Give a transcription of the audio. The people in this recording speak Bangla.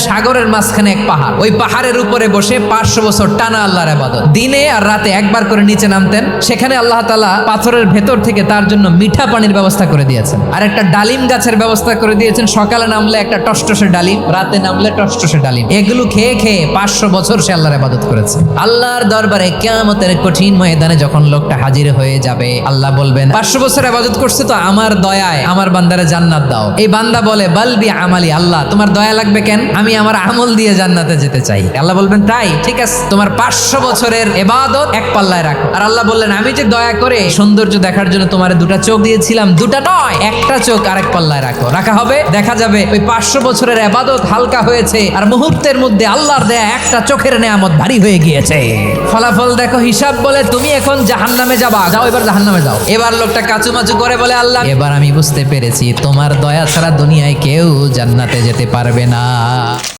সাগরের মাঝখানে এক পাহাড়, ওই পাহাড়ের উপরে বসে 500 বছর টানা আল্লাহর ইবাদত। দিনে আর রাতে একবার করে নিচে নামতেন। সেখানে আল্লাহ তাআলা পাথরের ভেতর থেকে তার জন্য মিঠা পানির ব্যবস্থা করে দিয়েছেন, আর একটা ডালিম গাছের ব্যবস্থা করে দিয়েছেন। সকালে নামলে একটা টসটসে ডালিম, রাতে নামলে টসটসে ডালিম। এগুলো খেয়ে খেয়ে 500 বছর সে আল্লাহর ইবাদত করেছে। আল্লাহর দরবারে কিয়ামতের কঠিন ময়দানে যখন লোকটা হাজির হয়ে যাবে, আল্লাহ বলবেন 500 বছর ইবাদত করছে তো আমার দয়ায় আমার বান্দারে জান্নাত দাও। এই বান্দা বলে বালবি আমালি, আল্লাহ তোমার দয়া লাগবে কেন? আমি আমার আমল দিয়ে জান্নাতে যেতে চাই। আল্লাহ বলবেন তাই ঠিক আছে, তোমার 500 বছরের ইবাদত এক পাল্লায় রাখো। আর আল্লাহ বললেন আমি যে দয়া করে সৌন্দর্য দেখার জন্য তোমার দুটা চোখ দিয়েছিলাম, দুটা নয় একটা চোখ আরেক পাল্লায় রাখো। রাখা হবে, দেখা যাবে ওই 500 বছরের ইবাদত হালকা হয়েছে, আর মুহূর্তের মধ্যে আল্লাহর দেয়া একটা চোখের নেয়ামত ভারী হয়ে গিয়েছে। ফলাফল দেখো, হিসাব বলে তুমি এখন জাহান্নামে যাবা, যাও এবার জাহান্নামে যাও। এবার লোকটা কাচুমাচু করে বলে আল্লাহ এবার আমি বুঝতে পেরেছি তোমার দয়া ছাড়া দুনিয়ায় কেউ জান্নাতে যেতে পারবে না।